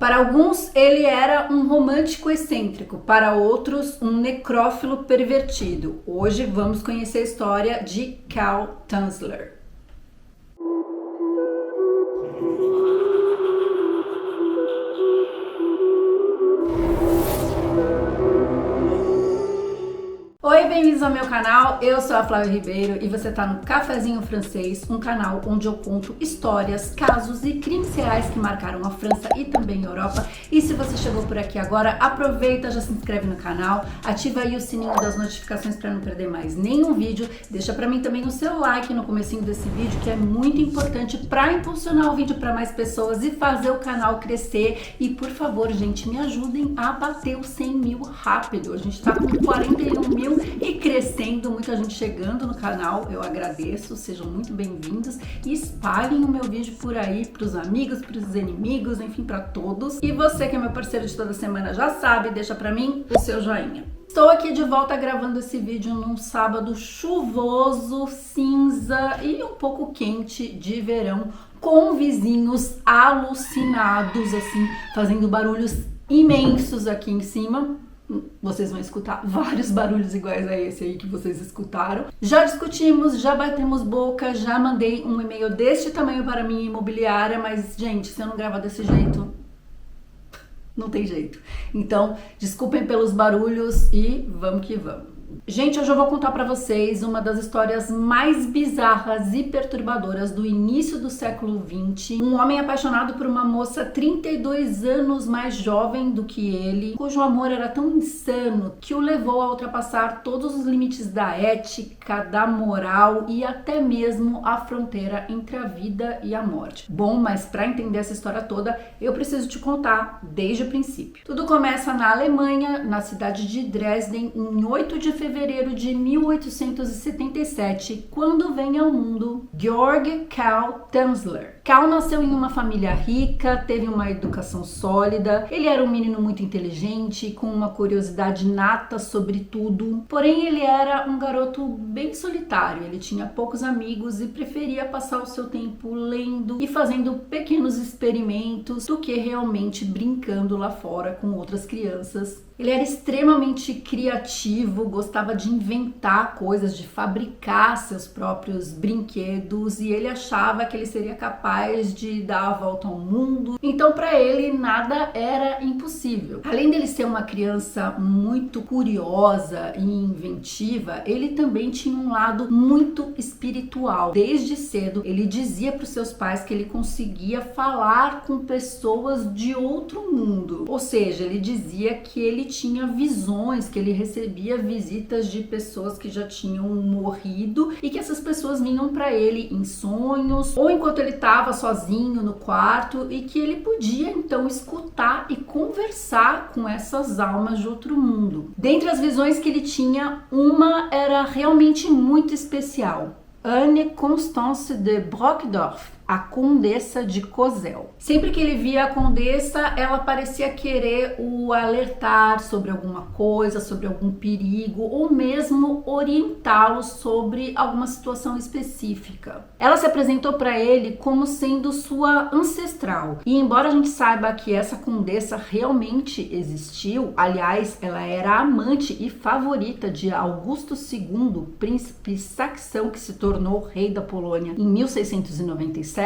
Para alguns, ele era um romântico excêntrico, para outros, um necrófilo pervertido. Hoje vamos conhecer a história de Karl Tanzler. Oi, bem-vindos ao meu canal, eu sou a Flávia Ribeiro e você tá no Cafezinho Francês, um canal onde eu conto histórias, casos e crimes reais que marcaram a França e também a Europa. E se você chegou por aqui agora, aproveita, já se inscreve no canal, ativa aí o sininho das notificações para não perder mais nenhum vídeo, deixa pra mim também o seu like no comecinho desse vídeo, que é muito importante para impulsionar o vídeo para mais pessoas e fazer o canal crescer. E por favor, gente, me ajudem a bater os 100 mil rápido, a gente tá com 41 mil e crescendo, muita gente chegando no canal, eu agradeço, sejam muito bem-vindos e espalhem o meu vídeo por aí pros amigos, pros inimigos, enfim, pra todos. E você que é meu parceiro de toda semana já sabe, deixa pra mim o seu joinha. Estou aqui de volta gravando esse vídeo num sábado chuvoso, cinza e um pouco quente de verão, com vizinhos alucinados, assim, fazendo barulhos imensos aqui em cima. Vocês vão escutar vários barulhos iguais a esse aí que vocês escutaram. Já discutimos, já batemos boca, já mandei um e-mail deste tamanho para a minha imobiliária, mas, gente, se eu não gravar desse jeito, não tem jeito. Então, desculpem pelos barulhos e vamos que vamos. Gente, hoje eu vou contar pra vocês uma das histórias mais bizarras e perturbadoras do início do século XX. Um homem apaixonado por uma moça 32 anos mais jovem do que ele, cujo amor era tão insano que o levou a ultrapassar todos os limites da ética, da moral e até mesmo a fronteira entre a vida e a morte. Bom, mas pra entender essa história toda, eu preciso te contar desde o princípio. Tudo começa na Alemanha, na cidade de Dresden, em 8 de fevereiro de 1877, quando vem ao mundo Georg Karl Tanzler. Karl nasceu em uma família rica, teve uma educação sólida, ele era um menino muito inteligente, com uma curiosidade nata sobre tudo, porém ele era um garoto bem solitário, ele tinha poucos amigos e preferia passar o seu tempo lendo e fazendo pequenos experimentos do que realmente brincando lá fora com outras crianças. Ele era extremamente criativo, gostava de inventar coisas, de fabricar seus próprios brinquedos e ele achava que ele seria capaz de dar a volta ao mundo. Então, para ele, nada era impossível. Além dele ser uma criança muito curiosa e inventiva, ele também tinha um lado muito espiritual. Desde cedo, ele dizia para os seus pais que ele conseguia falar com pessoas de outro mundo. Ou seja, ele dizia que ele tinha visões, que ele recebia visitas de pessoas que já tinham morrido e que essas pessoas vinham para ele em sonhos ou enquanto ele estava sozinho no quarto e que ele podia então escutar e conversar com essas almas de outro mundo. Dentre as visões que ele tinha, uma era realmente muito especial. Anne Constance de Brockdorff, a Condessa de Cosel. Sempre que ele via a Condessa, ela parecia querer o alertar sobre alguma coisa, sobre algum perigo, ou mesmo orientá-lo sobre alguma situação específica. Ela se apresentou para ele como sendo sua ancestral. E embora a gente saiba que essa Condessa realmente existiu, aliás, ela era amante e favorita de Augusto II, príncipe saxão que se tornou rei da Polônia em 1697,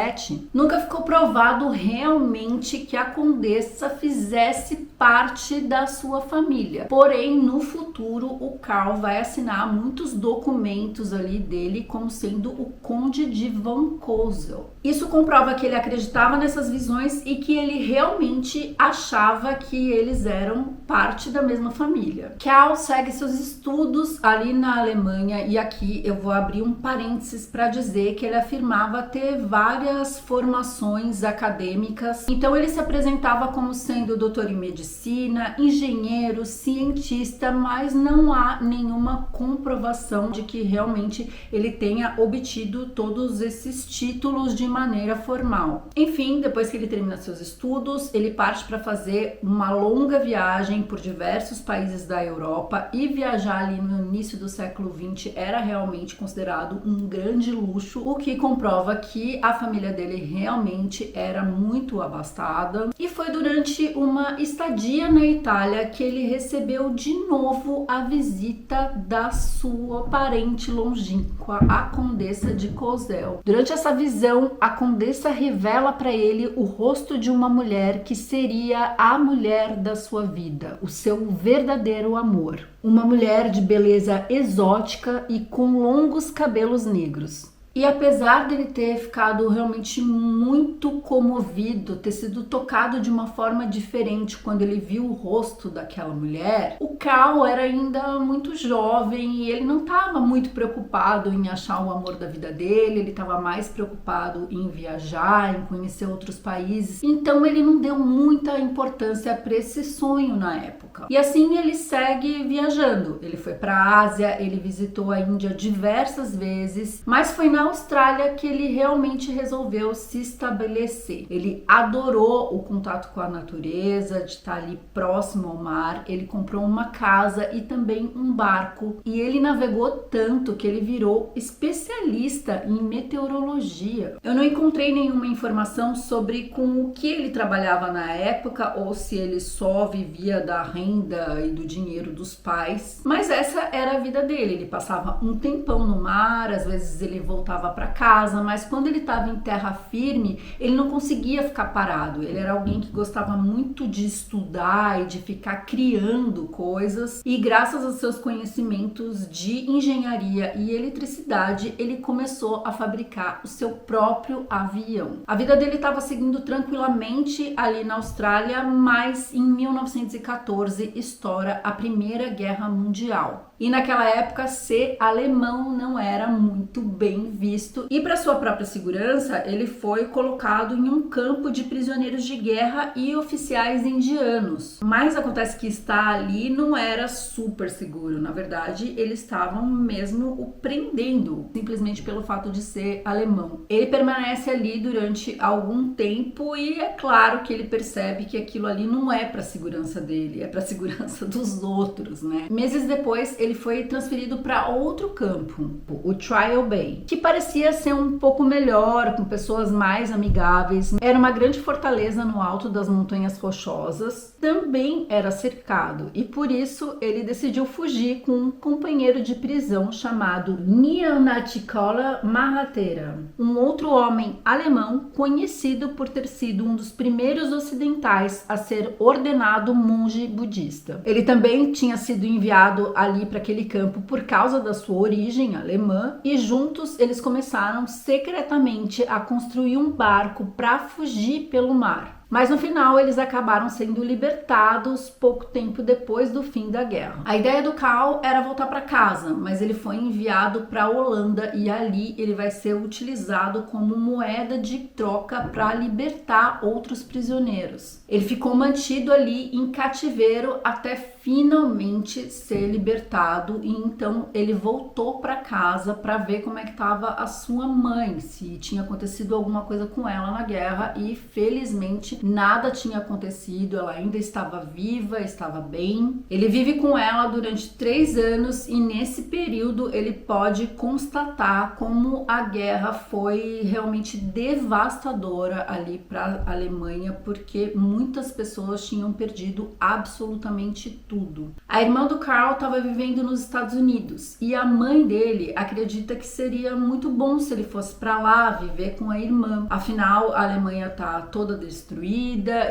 nunca ficou provado realmente que a Condessa fizesse parte da sua família. Porém, no futuro, o Karl vai assinar muitos documentos ali dele como sendo o Conde de Von Cosel. Isso comprova que ele acreditava nessas visões e que ele realmente achava que eles eram parte da mesma família. Karl segue seus estudos ali na Alemanha e aqui eu vou abrir um parênteses para dizer que ele afirmava ter várias formações acadêmicas. Então ele se apresentava como sendo doutor em medicina, engenheiro, cientista, mas não há nenhuma comprovação de que realmente ele tenha obtido todos esses títulos de maneira formal. Enfim, depois que ele termina seus estudos, ele parte para fazer uma longa viagem por diversos países da Europa e viajar ali no início do século XX era realmente considerado um grande luxo, o que comprova que a família família dele realmente era muito abastada e foi durante uma estadia na Itália que ele recebeu de novo a visita da sua parente longínqua, a Condessa de Choiseul. Durante essa visão, a Condessa revela para ele o rosto de uma mulher que seria a mulher da sua vida, o seu verdadeiro amor. Uma mulher de beleza exótica e com longos cabelos negros. E apesar dele ter ficado realmente muito comovido, ter sido tocado de uma forma diferente quando ele viu o rosto daquela mulher, o Carl era ainda muito jovem e ele não estava muito preocupado em achar o amor da vida dele, ele estava mais preocupado em viajar, em conhecer outros países. Então ele não deu muita importância para esse sonho na época. E assim ele segue viajando. Ele foi para a Ásia, ele visitou a Índia diversas vezes, mas foi na Austrália que ele realmente resolveu se estabelecer. Ele adorou o contato com a natureza, de estar ali próximo ao mar. Ele comprou uma casa e também um barco e ele navegou tanto que ele virou especialista em meteorologia. Eu não encontrei nenhuma informação sobre com o que ele trabalhava na época ou se ele só vivia da renda e do dinheiro dos pais, mas essa era a vida dele. Ele passava um tempão no mar, às vezes ele voltava para casa, mas quando ele estava em terra firme, ele não conseguia ficar parado. Ele era alguém que gostava muito de estudar e de ficar criando coisas, e graças aos seus conhecimentos de engenharia e eletricidade, ele começou a fabricar o seu próprio avião. A vida dele estava seguindo tranquilamente ali na Austrália, mas em 1914 estoura a Primeira Guerra Mundial. E naquela época, ser alemão não era muito bem visto. E para sua própria segurança, ele foi colocado em um campo de prisioneiros de guerra e oficiais indianos. Mas acontece que estar ali não era super seguro. Na verdade, eles estavam mesmo o prendendo, simplesmente pelo fato de ser alemão. Ele permanece ali durante algum tempo e é claro que ele percebe que aquilo ali não é para a segurança dele, é para a segurança dos outros, né? Meses depois, ele foi transferido para outro campo, o Trial Bay, que parecia ser um pouco melhor, com pessoas mais amigáveis. Era uma grande fortaleza no alto das montanhas rochosas, também era cercado e por isso ele decidiu fugir com um companheiro de prisão chamado Nianachikola Mahatera, um outro homem alemão conhecido por ter sido um dos primeiros ocidentais a ser ordenado monge budista. Ele também tinha sido enviado ali para aquele campo por causa da sua origem alemã e juntos eles começaram secretamente a construir um barco para fugir pelo mar. Mas no final eles acabaram sendo libertados pouco tempo depois do fim da guerra. A ideia do Carl era voltar para casa, mas ele foi enviado para a Holanda e ali ele vai ser utilizado como moeda de troca para libertar outros prisioneiros. Ele ficou mantido ali em cativeiro até finalmente ser libertado e então ele voltou para casa para ver como é que estava a sua mãe, se tinha acontecido alguma coisa com ela na guerra e felizmente nada tinha acontecido, ela ainda estava viva, estava bem. Ele vive com ela durante 3 anos e nesse período ele pode constatar como a guerra foi realmente devastadora ali para a Alemanha, porque muitas pessoas tinham perdido absolutamente tudo. A irmã do Carl estava vivendo nos Estados Unidos e a mãe dele acredita que seria muito bom se ele fosse para lá viver com a irmã. Afinal, a Alemanha está toda destruída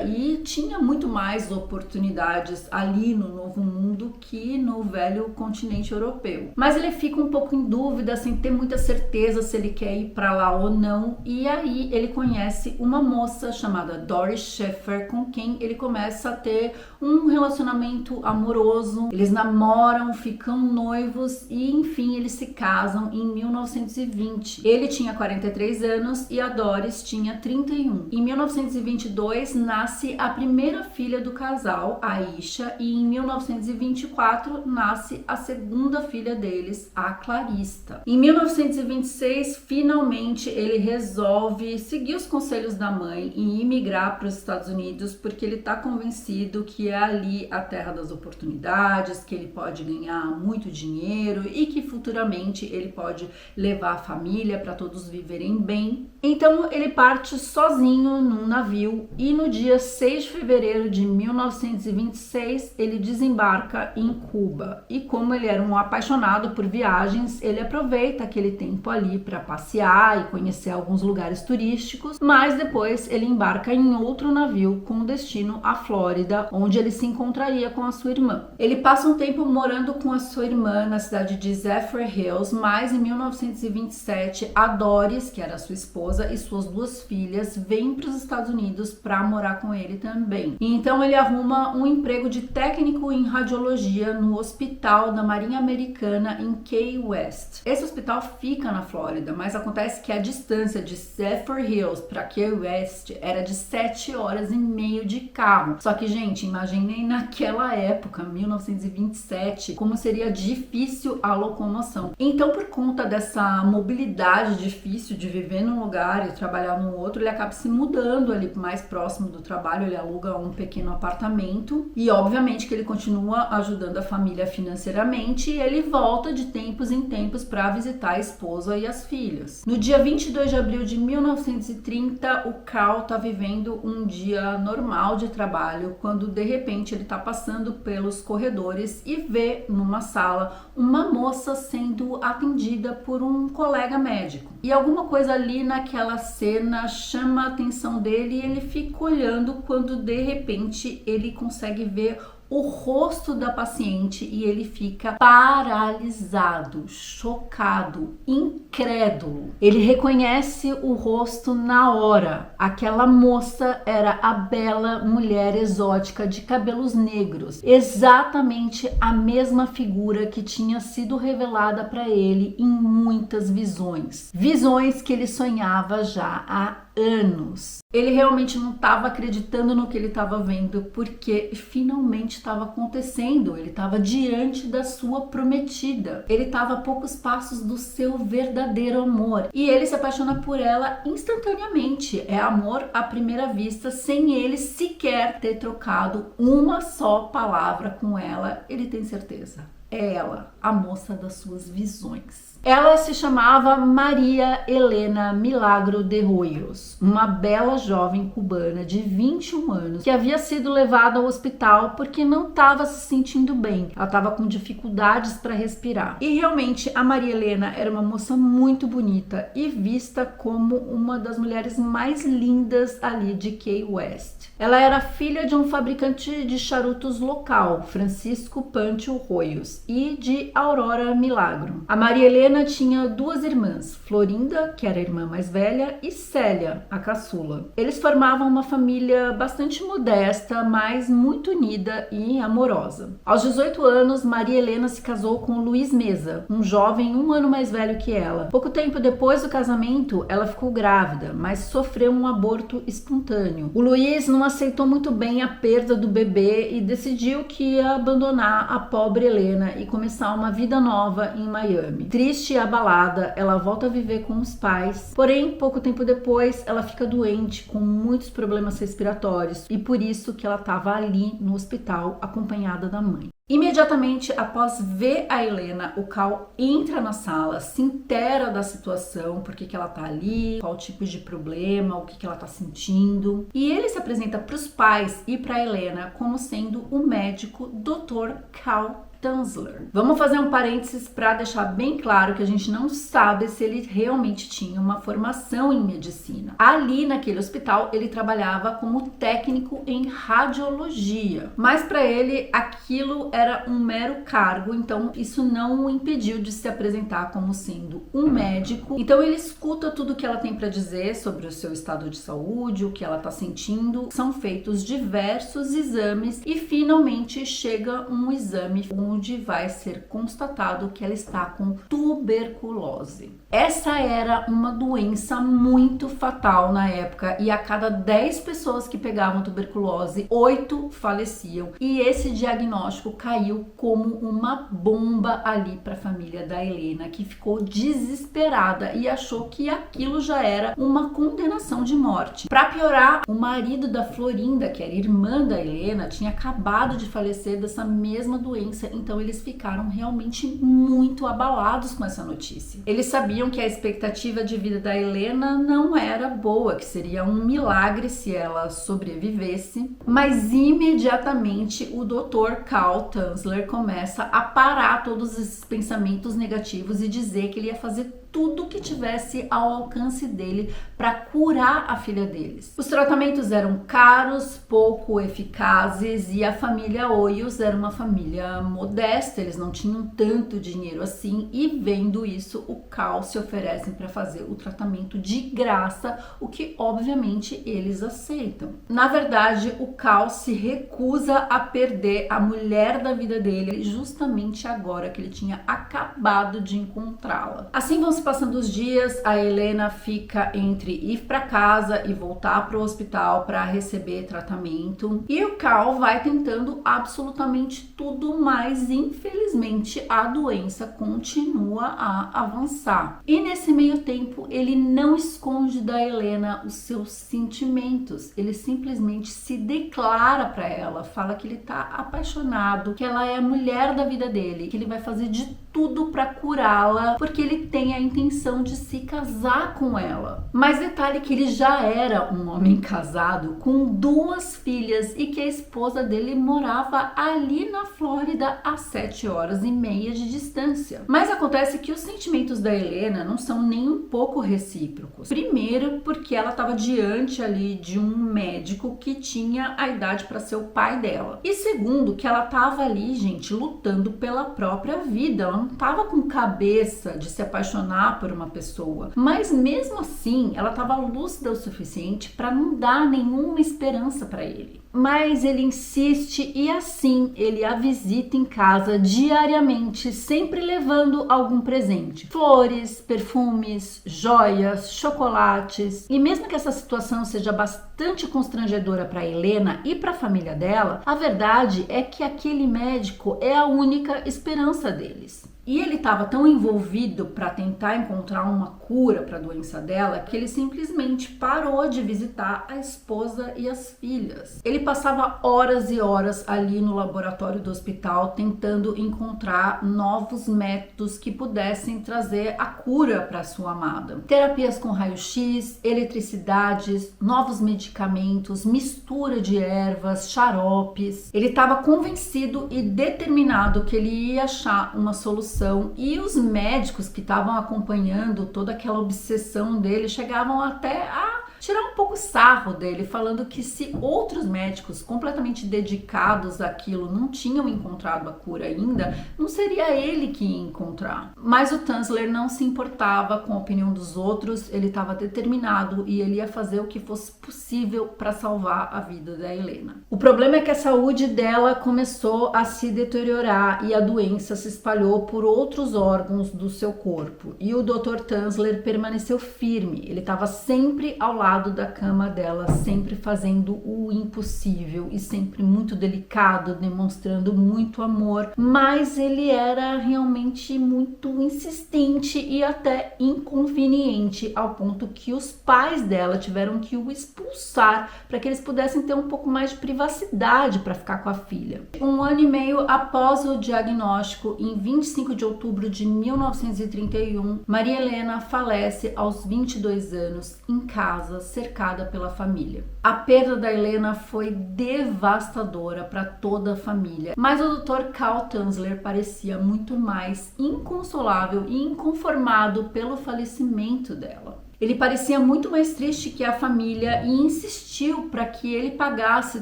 e tinha muito mais oportunidades ali no Novo Mundo que no velho continente europeu. Mas ele fica um pouco em dúvida, sem ter muita certeza se ele quer ir para lá ou não, e aí ele conhece uma moça chamada Doris Schaeffer, com quem ele começa a ter um relacionamento amoroso. Eles namoram, ficam noivos e enfim eles se casam em 1920. Ele tinha 43 anos e a Doris tinha 31. Em 1922 nasce a primeira filha do casal, a Isha, e em 1924 nasce a segunda filha deles, a Clarista. Em 1926, finalmente ele resolve seguir os conselhos da mãe e imigrar para os Estados Unidos, porque ele está convencido que é ali a terra das oportunidades oportunidades, que ele pode ganhar muito dinheiro e que futuramente ele pode levar a família para todos viverem bem. Então ele parte sozinho num navio e no dia 6 de fevereiro de 1926 ele desembarca em Cuba. E como ele era um apaixonado por viagens, ele aproveita aquele tempo ali para passear e conhecer alguns lugares turísticos, mas depois ele embarca em outro navio com destino à Flórida, onde ele se encontraria com a sua irmã. Ele passa um tempo morando com a sua irmã na cidade de Zephyr Hills, mas em 1927 a Doris, que era sua esposa, e suas duas filhas vêm para os Estados Unidos para morar com ele também. E então ele arruma um emprego de técnico em radiologia no Hospital da Marinha Americana em Key West. Esse hospital fica na Flórida, mas acontece que a distância de Zephyr Hills para Key West era de 7 horas e meia de carro. Só que, gente, imaginem naquela época, 1927, como seria difícil a locomoção. Então, por conta dessa mobilidade difícil de viver num lugar e trabalhar no outro, ele acaba se mudando ali mais próximo do trabalho, ele aluga um pequeno apartamento e obviamente que ele continua ajudando a família financeiramente e ele volta de tempos em tempos para visitar a esposa e as filhas. No dia 22 de abril de 1930, o Carl tá vivendo um dia normal de trabalho quando de repente ele tá passando pelos corredores e vê numa sala uma moça sendo atendida por um colega médico. E alguma coisa ali naquela cena chama a atenção dele e ele fica olhando quando de repente ele consegue ver o rosto da paciente e ele fica paralisado, chocado, incrédulo. Ele reconhece o rosto na hora. Aquela moça era a bela mulher exótica de cabelos negros, exatamente a mesma figura que tinha sido revelada para ele em muitas visões. Visões que ele sonhava já há anos. Ele realmente não estava acreditando no que ele estava vendo, porque finalmente estava acontecendo. Ele estava diante da sua prometida. Ele estava a poucos passos do seu verdadeiro amor. E ele se apaixona por ela instantaneamente. É amor à primeira vista, sem ele sequer ter trocado uma só palavra com ela. Ele tem certeza. É ela, a moça das suas visões. Ela se chamava Maria Helena Milagro de Hoyos, uma bela jovem cubana de 21 anos que havia sido levada ao hospital porque não estava se sentindo bem. Ela estava com dificuldades para respirar. E realmente a Maria Helena era uma moça muito bonita e vista como uma das mulheres mais lindas ali de Key West. Ela era filha de um fabricante de charutos local, Francisco Pancho Hoyos, e de Aurora Milagro. A Maria Helena tinha duas irmãs, Florinda, que era a irmã mais velha, e Célia, a caçula. Eles formavam uma família bastante modesta, mas muito unida e amorosa. Aos 18 anos, Maria Helena se casou com Luiz Meza, um jovem 1 ano mais velho que ela. Pouco tempo depois do casamento, ela ficou grávida, mas sofreu um aborto espontâneo. O Luiz não aceitou muito bem a perda do bebê e decidiu que ia abandonar a pobre Helena e começar uma vida nova em Miami. Triste e abalada, ela volta a viver com os pais, porém, pouco tempo depois, ela fica doente com muitos problemas respiratórios e por isso que ela estava ali no hospital acompanhada da mãe. Imediatamente após ver a Helena, o Carl entra na sala, se intera da situação, por que ela tá ali, qual tipo de problema, o que ela tá sentindo. E ele se apresenta para os pais e para Helena como sendo o médico Dr. Carl Tanzler. Vamos fazer um parênteses para deixar bem claro que a gente não sabe se ele realmente tinha uma formação em medicina. Ali naquele hospital ele trabalhava como técnico em radiologia, mas para ele aquilo era um mero cargo, então isso não o impediu de se apresentar como sendo um médico. Então ele escuta tudo que ela tem para dizer sobre o seu estado de saúde, o que ela está sentindo. São feitos diversos exames e finalmente chega um exame, um onde vai ser constatado que ela está com tuberculose. Essa era uma doença muito fatal na época e a cada 10 pessoas que pegavam tuberculose, 8 faleciam. E esse diagnóstico caiu como uma bomba ali para a família da Helena, que ficou desesperada e achou que aquilo já era uma condenação de morte. Para piorar, o marido da Florinda, que era irmã da Helena, tinha acabado de falecer dessa mesma doença, então eles ficaram realmente muito abalados com essa notícia. Eles sabiam que a expectativa de vida da Helena não era boa, que seria um milagre se ela sobrevivesse, mas imediatamente o Dr. Carl Tanzler começa a parar todos esses pensamentos negativos e dizer que ele ia fazer tudo que tivesse ao alcance dele para curar a filha deles. Os tratamentos eram caros, pouco eficazes e a família Hoyos era uma família modesta, eles não tinham tanto dinheiro assim e vendo isso, o Carl se oferecem para fazer o tratamento de graça, o que obviamente eles aceitam. Na verdade, o Carl se recusa a perder a mulher da vida dele justamente agora que ele tinha acabado de encontrá-la. Assim vão se passando os dias, a Helena fica entre ir para casa e voltar para o hospital para receber tratamento e o Carl vai tentando absolutamente tudo, mas infelizmente a doença continua a avançar. E nesse meio tempo ele não esconde da Helena os seus sentimentos, ele simplesmente se declara para ela, fala que ele tá apaixonado, que ela é a mulher da vida dele, que ele vai fazer de tudo para curá-la, porque ele tem a intenção de se casar com ela. Mas detalhe que ele já era um homem casado com 2 filhas e que a esposa dele morava ali na Flórida a 7h30 de distância. Mas acontece que os sentimentos da Helena não são nem um pouco recíprocos. Primeiro, porque ela estava diante ali de um médico que tinha a idade para ser o pai dela. E segundo, que ela estava ali, gente, lutando pela própria vida. Ela não estava com cabeça de se apaixonar por uma pessoa, mas mesmo assim ela estava lúcida o suficiente para não dar nenhuma esperança para ele. Mas ele insiste e assim ele a visita em casa diariamente, sempre levando algum presente. Flores, perfumes, joias, chocolates. E mesmo que essa situação seja bastante constrangedora para Helena e para a família dela, a verdade é que aquele médico é a única esperança deles. E ele estava tão envolvido para tentar encontrar uma cura para a doença dela que ele simplesmente parou de visitar a esposa e as filhas. Ele passava horas e horas ali no laboratório do hospital tentando encontrar novos métodos que pudessem trazer a cura para sua amada. Terapias com raio-x, eletricidades, novos medicamentos, mistura de ervas, xaropes. Ele estava convencido e determinado que ele ia achar uma solução. E os médicos que estavam acompanhando toda aquela obsessão dele chegavam até a tirar um pouco sarro dele, falando que se outros médicos completamente dedicados àquilo não tinham encontrado a cura ainda, não seria ele que ia encontrar. Mas o Tanzler não se importava com a opinião dos outros, ele estava determinado e ele ia fazer o que fosse possível para salvar a vida da Helena. O problema é que a saúde dela começou a se deteriorar e a doença se espalhou por outros órgãos do seu corpo. E o Dr. Tanzler permaneceu firme, ele estava sempre ao lado da cama dela, sempre fazendo o impossível e sempre muito delicado, demonstrando muito amor, mas ele era realmente muito insistente e até inconveniente, ao ponto que os pais dela tiveram que o expulsar para que eles pudessem ter um pouco mais de privacidade para ficar com a filha. 1 ano e meio após o diagnóstico, em 25 de outubro de 1931, Maria Helena falece aos 22 anos em casa, cercada pela família. A perda da Helena foi devastadora para toda a família, mas o Dr. Carl Tanzler parecia muito mais inconsolável e inconformado pelo falecimento dela. Ele parecia muito mais triste que a família e insistiu para que ele pagasse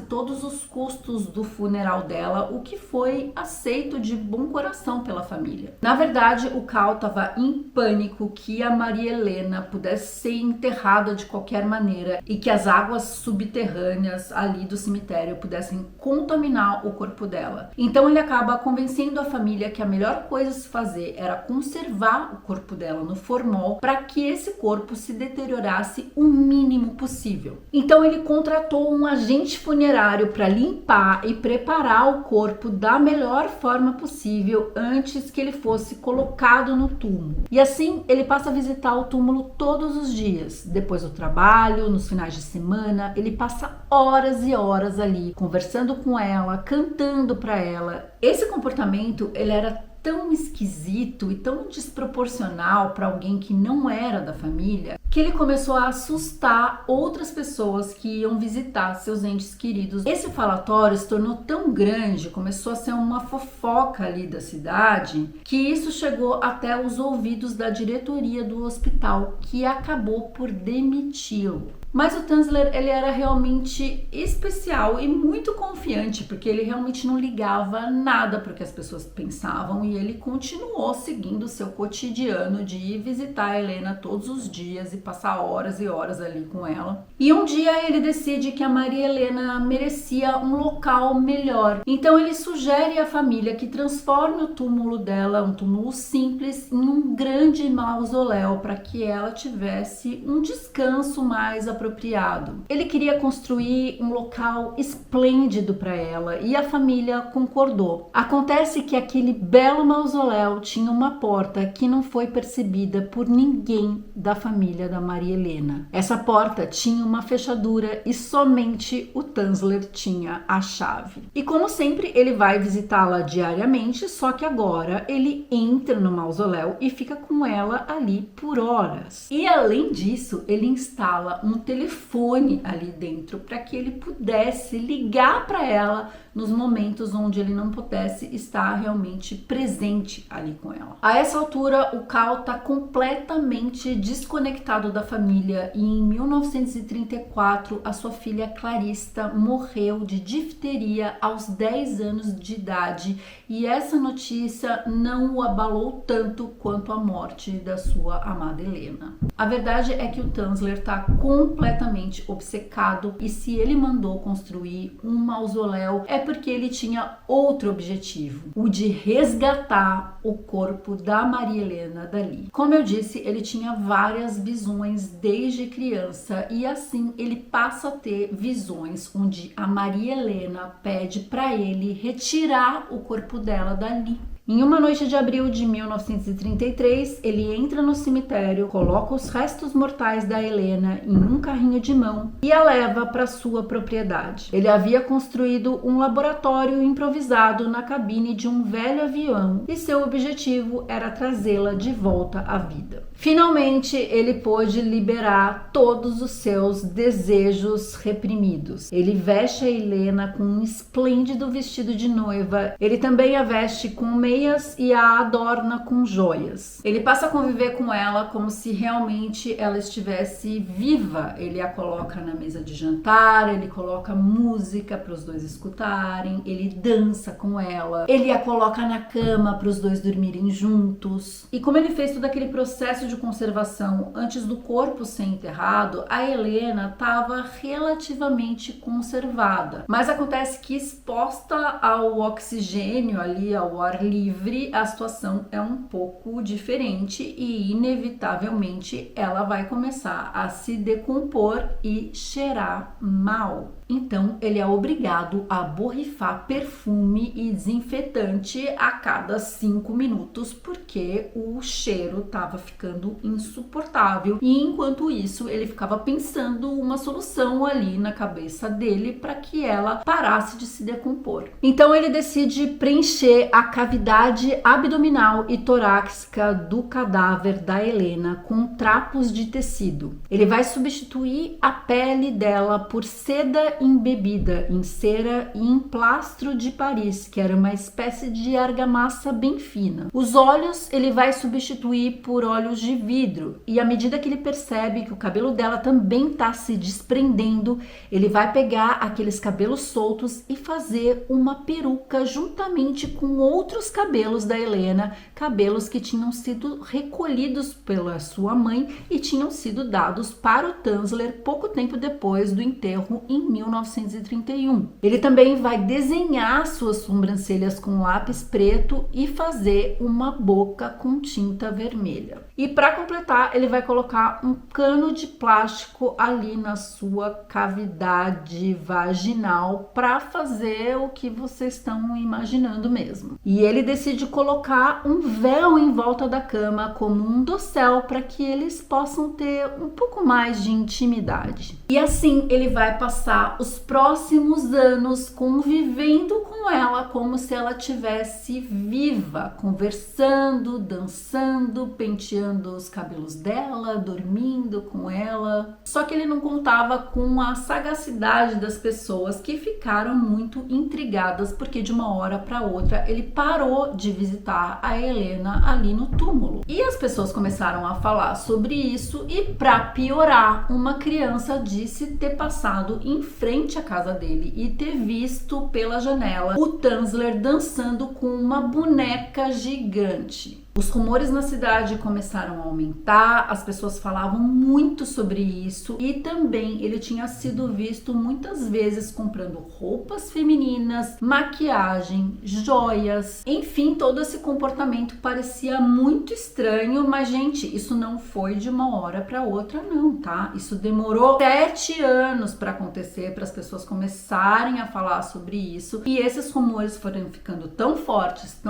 todos os custos do funeral dela, o que foi aceito de bom coração pela família. Na verdade, o Cal estava em pânico que a Maria Helena pudesse ser enterrada de qualquer maneira e que as águas subterrâneas ali do cemitério pudessem contaminar o corpo dela. Então ele acaba convencendo a família que a melhor coisa a se fazer era conservar o corpo dela no formol para que esse corpo se deteriorasse o mínimo possível. Então ele contratou um agente funerário para limpar e preparar o corpo da melhor forma possível antes que ele fosse colocado no túmulo. E assim ele passa a visitar o túmulo todos os dias. Depois do trabalho, nos finais de semana, ele passa horas e horas ali conversando com ela, cantando para ela. Esse comportamento ele era tão esquisito e tão desproporcional para alguém que não era da família, que ele começou a assustar outras pessoas que iam visitar seus entes queridos. Esse falatório se tornou tão grande, começou a ser uma fofoca ali da cidade, que isso chegou até os ouvidos da diretoria do hospital, que acabou por demiti-lo. Mas o Tanzler, ele era realmente especial e muito confiante, porque ele realmente não ligava nada para o que as pessoas pensavam e ele continuou seguindo o seu cotidiano de ir visitar a Helena todos os dias e passar horas e horas ali com ela. E um dia ele decide que a Maria Helena merecia um local melhor. Então ele sugere à família que transforme o túmulo dela, um túmulo simples, em um grande mausoléu para que ela tivesse um descanso mais apropriado. Ele queria construir um local esplêndido para ela e a família concordou. Acontece que aquele belo mausoléu tinha uma porta que não foi percebida por ninguém da família da Maria Helena. Essa porta tinha uma fechadura e somente o Tanzler tinha a chave. E como sempre, ele vai visitá-la diariamente, só que agora ele entra no mausoléu e fica com ela ali por horas. E além disso, ele instala um telefone ali dentro para que ele pudesse ligar para ela nos momentos onde ele não pudesse estar realmente presente ali com ela. A essa altura, o Cal está completamente desconectado da família e em 1934 a sua filha Clarista morreu de difteria aos 10 anos de idade e essa notícia não o abalou tanto quanto a morte da sua amada Helena. A verdade é que o Tanzler está completamente obcecado e se ele mandou construir um mausoléu é porque ele tinha outro objetivo, o de resgatar o corpo da Maria Helena dali. Como eu disse, ele tinha várias visões desde criança e assim ele passa a ter visões onde a Maria Helena pede para ele retirar o corpo dela dali. Em uma noite de abril de 1933, ele entra no cemitério, coloca os restos mortais da Helena em um carrinho de mão e a leva para sua propriedade. Ele havia construído um laboratório improvisado na cabine de um velho avião e seu objetivo era trazê-la de volta à vida. Finalmente, ele pôde liberar todos os seus desejos reprimidos. Ele veste a Helena com um esplêndido vestido de noiva. Ele também a veste com meias e a adorna com joias. Ele passa a conviver com ela como se realmente ela estivesse viva. Ele a coloca na mesa de jantar, ele coloca música para os dois escutarem, ele dança com ela, ele a coloca na cama para os dois dormirem juntos. E como ele fez todo aquele processo de conservação antes do corpo ser enterrado, a Helena estava relativamente conservada. Mas acontece que exposta ao oxigênio ali, ao ar livre, a situação é um pouco diferente e inevitavelmente ela vai começar a se decompor e cheirar mal. Então ele é obrigado a borrifar perfume e desinfetante a cada 5 minutos porque o cheiro estava ficando insuportável e enquanto isso ele ficava pensando uma solução ali na cabeça dele para que ela parasse de se decompor. Então ele decide preencher a cavidade abdominal e torácica do cadáver da Helena com trapos de tecido. Ele vai substituir a pele dela por seda embebida em cera e em plastro de Paris, que era uma espécie de argamassa bem fina. Os olhos ele vai substituir por olhos de vidro. E à medida que ele percebe que o cabelo dela também está se desprendendo, ele vai pegar aqueles cabelos soltos e fazer uma peruca juntamente com outros cabelos da Helena, cabelos que tinham sido recolhidos pela sua mãe e tinham sido dados para o Tanzler pouco tempo depois do enterro em 1931. Ele também vai desenhar suas sobrancelhas com lápis preto e fazer uma boca com tinta vermelha. E para completar, ele vai colocar um cano de plástico ali na sua cavidade vaginal para fazer o que vocês estão imaginando mesmo. E ele decide colocar um véu em volta da cama como um dossel para que eles possam ter um pouco mais de intimidade. E assim ele vai passar os próximos anos convivendo com ela como se ela tivesse viva, conversando, dançando, penteando os cabelos dela, dormindo com ela. Só que ele não contava com a sagacidade das pessoas que ficaram muito intrigadas porque de uma hora para outra ele parou de visitar a Helena ali no túmulo. E as pessoas começaram a falar sobre isso e para piorar, uma criança disse ter passado em frente à casa dele e ter visto pela janela o Tanzler dançando com uma boneca gigante. Os rumores na cidade começaram a aumentar, as pessoas falavam muito sobre isso e também ele tinha sido visto muitas vezes comprando roupas femininas, maquiagem, joias, enfim, todo esse comportamento parecia muito estranho, mas gente, isso não foi de uma hora para outra não, tá? Isso demorou 7 anos para acontecer, para as pessoas começarem a falar sobre isso e esses rumores foram ficando tão fortes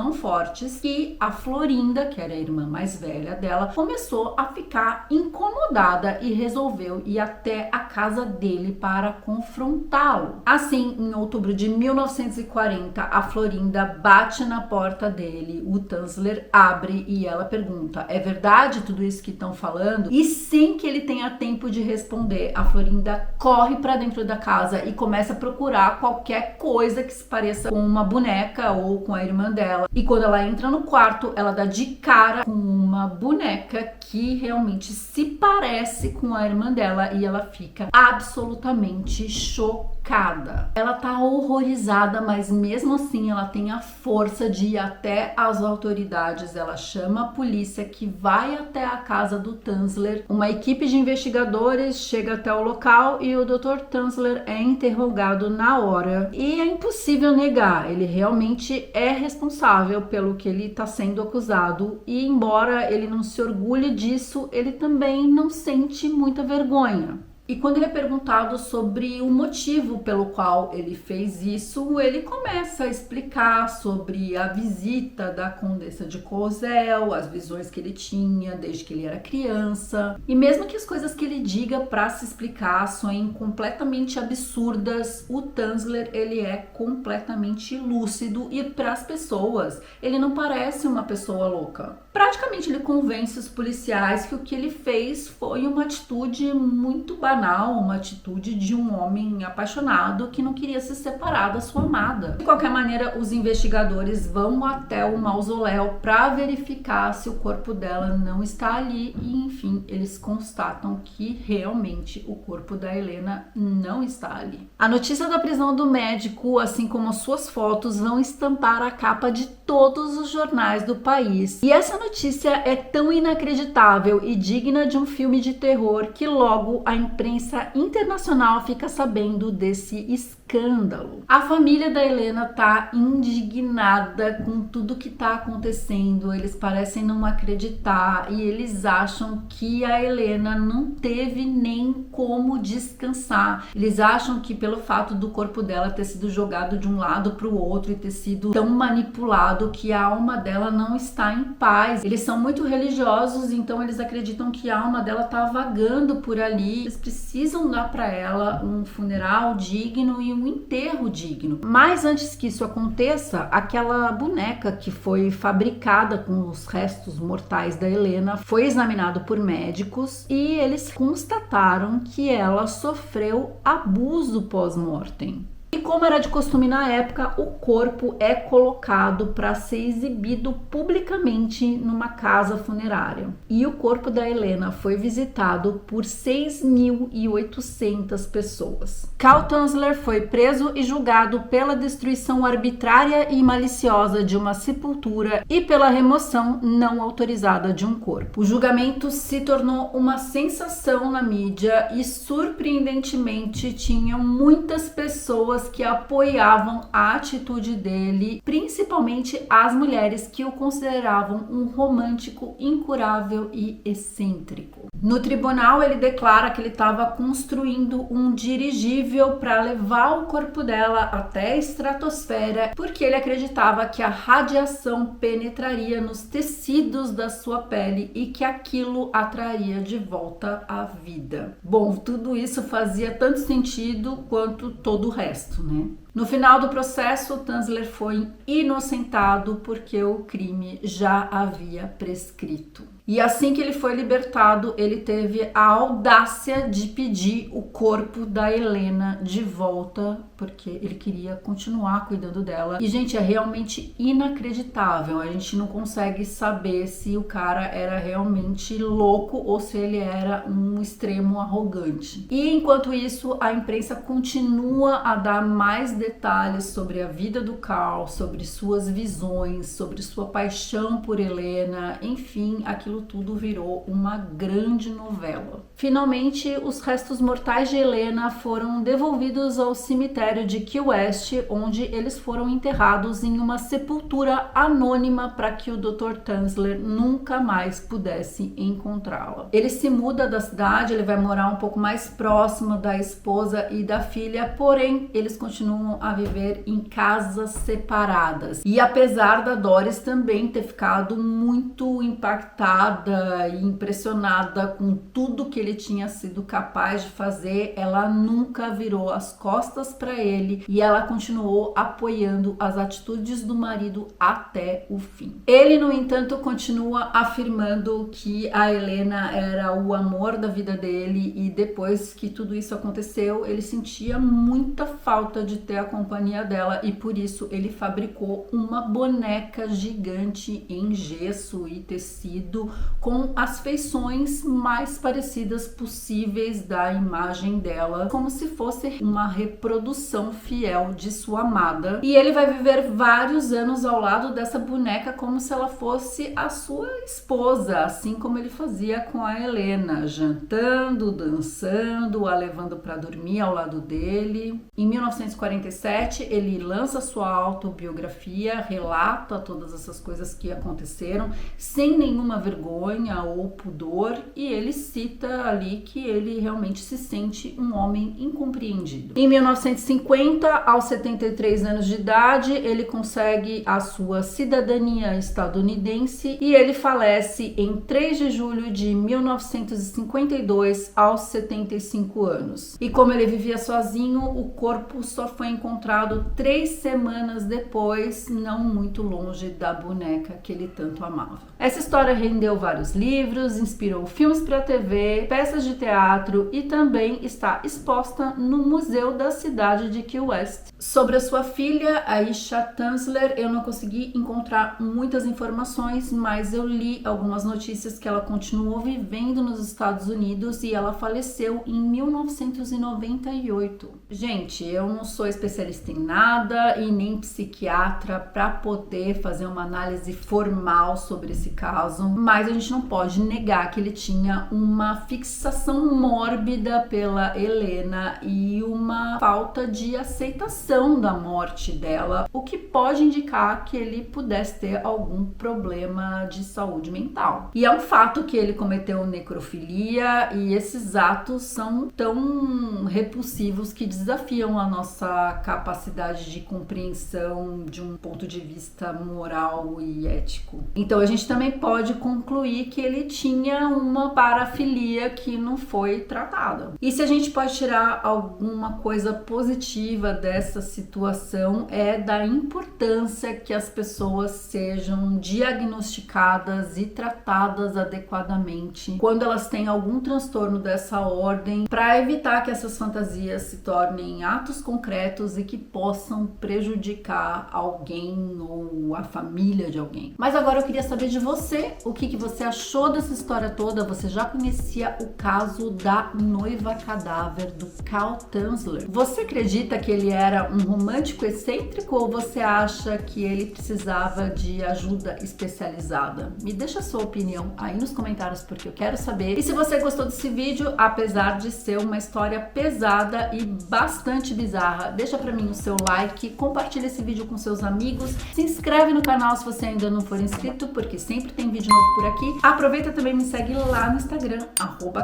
que a Florinda, que era a irmã mais velha dela, começou a ficar incomodada e resolveu ir até a casa dele para confrontá-lo. Assim, em outubro de 1940, a Florinda bate na porta dele, o Tanzler abre e ela pergunta: é verdade tudo isso que estão falando? E sem que ele tenha tempo de responder, a Florinda corre para dentro da casa e começa a procurar qualquer coisa que se pareça com uma boneca ou com a irmã dela. E quando ela entra no quarto, ela dá de cara com uma boneca que realmente se parece com a irmã dela e ela fica absolutamente chocada. Ela tá horrorizada, mas mesmo assim ela tem a força de ir até as autoridades. Ela chama a polícia que vai até a casa do Tanzler. Uma equipe de investigadores chega até o local e o Dr. Tanzler é interrogado na hora. E é impossível negar, ele realmente é responsável pelo que ele está sendo acusado. E embora ele não se orgulhe disso, ele também não sente muita vergonha. E quando ele é perguntado sobre o motivo pelo qual ele fez isso, ele começa a explicar sobre a visita da Condessa de Choiseul, as visões que ele tinha desde que ele era criança. E mesmo que as coisas que ele diga para se explicar soem completamente absurdas, o Tanzler ele é completamente lúcido e para as pessoas ele não parece uma pessoa louca. Praticamente ele convence os policiais que o que ele fez foi uma atitude muito banal, uma atitude de um homem apaixonado que não queria se separar da sua amada. De qualquer maneira, os investigadores vão até o mausoléu para verificar se o corpo dela não está ali e, enfim, eles constatam que realmente o corpo da Helena não está ali. A notícia da prisão do médico, assim como as suas fotos, vão estampar a capa de todos os jornais do país. E essa notícia é tão inacreditável e digna de um filme de terror que logo a imprensa internacional fica sabendo desse escândalo. A família da Helena tá indignada com tudo que tá acontecendo, eles parecem não acreditar e eles acham que a Helena não teve nem como descansar. Eles acham que pelo fato do corpo dela ter sido jogado de um lado para o outro e ter sido tão manipulado que a alma dela não está em paz. Eles são muito religiosos, então eles acreditam que a alma dela tá vagando por ali. Eles precisam dar para ela um funeral digno e um enterro digno. Mas antes que isso aconteça, aquela boneca que foi fabricada com os restos mortais da Helena foi examinado por médicos e eles constataram que ela sofreu abuso pós-mortem. E como era de costume na época, o corpo é colocado para ser exibido publicamente numa casa funerária. E o corpo da Helena foi visitado por 6.800 pessoas. Carl Tanzler foi preso e julgado pela destruição arbitrária e maliciosa de uma sepultura e pela remoção não autorizada de um corpo. O julgamento se tornou uma sensação na mídia e, surpreendentemente, tinham muitas pessoas que apoiavam a atitude dele, principalmente as mulheres que o consideravam um romântico incurável e excêntrico. No tribunal, ele declara que ele estava construindo um dirigível para levar o corpo dela até a estratosfera, porque ele acreditava que a radiação penetraria nos tecidos da sua pele e que aquilo atraria de volta à vida. Bom, tudo isso fazia tanto sentido quanto todo o resto, né? No final do processo, Tanzler foi inocentado porque o crime já havia prescrito. E assim que ele foi libertado, ele teve a audácia de pedir o corpo da Helena de volta, porque ele queria continuar cuidando dela. E, gente, é realmente inacreditável. A gente não consegue saber se o cara era realmente louco ou se ele era um extremo arrogante. E, enquanto isso, a imprensa continua a dar mais detalhes sobre a vida do Carl, sobre suas visões, sobre sua paixão por Helena, enfim, aquilo tudo virou uma grande novela. Finalmente, os restos mortais de Helena foram devolvidos ao cemitério de Key West, onde eles foram enterrados em uma sepultura anônima para que o Dr. Tanzler nunca mais pudesse encontrá-la. Ele se muda da cidade, ele vai morar um pouco mais próximo da esposa e da filha, porém, eles continuam a viver em casas separadas. E apesar da Doris também ter ficado muito impactada e impressionada com tudo que ele tinha sido capaz de fazer, ela nunca virou as costas para ele e ela continuou apoiando as atitudes do marido até o fim. Ele, no entanto, continua afirmando que a Helena era o amor da vida dele e depois que tudo isso aconteceu, ele sentia muita falta de ter a companhia dela e por isso ele fabricou uma boneca gigante em gesso e tecido com as feições mais parecidas possíveis da imagem dela, como se fosse uma reprodução fiel de sua amada. E ele vai viver vários anos ao lado dessa boneca como se ela fosse a sua esposa, assim como ele fazia com a Helena, jantando, dançando, a levando para dormir ao lado dele. Em 1947, ele lança sua autobiografia, relata todas essas coisas que aconteceram sem nenhuma vergonha ou pudor, e ele cita ali que ele realmente se sente um homem incompreendido. Em 1950, aos 73 anos de idade, ele consegue a sua cidadania estadunidense e ele falece em 3 de julho de 1952 aos 75 anos. E como ele vivia sozinho, o corpo só foi encontrado 3 semanas depois, não muito longe da boneca que ele tanto amava. Essa história rendeu vários livros, inspirou filmes para TV, peças de teatro e também está exposta no Museu da Cidade de Key West. Sobre a sua filha, Aisha Tanzler, eu não consegui encontrar muitas informações, mas eu li algumas notícias que ela continuou vivendo nos Estados Unidos e ela faleceu em 1998. Gente, eu não sou especialista em nada e nem psiquiatra para poder fazer uma análise formal sobre esse caso, mas a gente não pode negar que ele tinha uma fixação mórbida pela Helena e uma falta de aceitação da morte dela, o que pode indicar que ele pudesse ter algum problema de saúde mental. E é um fato que ele cometeu necrofilia e esses atos são tão repulsivos que desafiam a nossa capacidade de compreensão de um ponto de vista moral e ético. Então a gente também pode concluir que ele tinha uma parafilia que não foi tratada. E se a gente pode tirar alguma coisa positiva dessa situação, é da importância que as pessoas sejam diagnosticadas e tratadas adequadamente quando elas têm algum transtorno dessa ordem, para evitar que essas fantasias se tornem tornem atos concretos e que possam prejudicar alguém ou a família de alguém. Mas agora eu queria saber de você, o que você achou dessa história toda? Você já conhecia o caso da noiva cadáver do Cal Tanzler? Você acredita que ele era um romântico excêntrico ou você acha que ele precisava de ajuda especializada? Me deixa a sua opinião aí nos comentários porque eu quero saber. E se você gostou desse vídeo, apesar de ser uma história pesada e bastante bizarra, deixa pra mim o seu like, compartilha esse vídeo com seus amigos, se inscreve no canal se você ainda não for inscrito, porque sempre tem vídeo novo por aqui. Aproveita também e me segue lá no Instagram,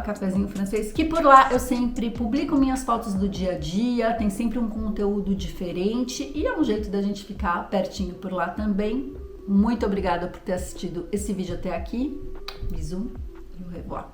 @cafezinhofrancês, que por lá eu sempre publico minhas fotos do dia a dia, tem sempre um conteúdo diferente e é um jeito da gente ficar pertinho por lá também. Muito obrigada por ter assistido esse vídeo até aqui. Bisous e au revoir.